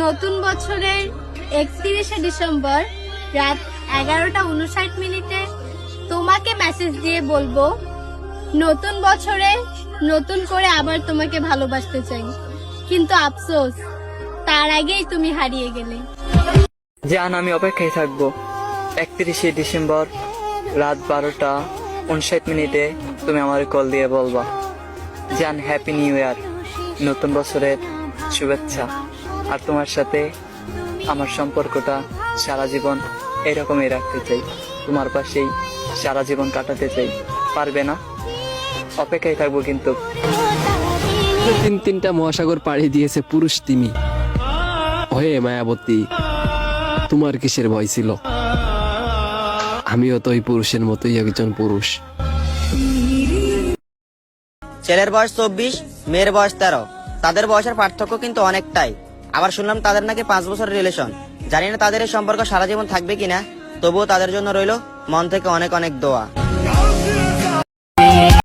নতুন বছরের 31শে ডিসেম্বর রাত 11:59 তোমাকে মেসেজ দিয়ে বলবো, নতুন বছরে নতুন করে আবার তোমাকে ভালোবাসতে চাই, কিন্তু আফসোস তার আগেই তুমি হারিয়ে গেলে। জান, আমি অপেক্ষায় থাকবো। 31শে ডিসেম্বর রাত 12:59 তুমি আমার কল দিয়ে বলবা, জান হ্যাপি নিউ ইয়ার, নতুন বছরের শুভেচ্ছা। আর তোমার সাথে আমার সম্পর্কটা সারা জীবন এরকমই রাখতে চাই, তোমার পাশেই সারা জীবন কাটাতে চাই। পারবে না? অপেক্ষায় থাকবো কিন্তু। তিনটা মহাসাগর পাড়ি দিয়েছে পুরুষ তিমি হয়ে মায়াবতী, তোমার কিসের ভয় ছিল? আমিও তো ওই পুরুষের মতোই একজন পুরুষ। ছেলের বয়স 24, মেয়ের বয়স 13। তাদের বয়সের পার্থক্য কিন্তু অনেকটাই। আবার শুনলাম তাদের নাকি 5 বছরের রিলেশন। জানি না তাদের এই সম্পর্ক সারা জীবন থাকবে কিনা, তবুও তাদের জন্য রইল মন থেকে অনেক অনেক দোয়া।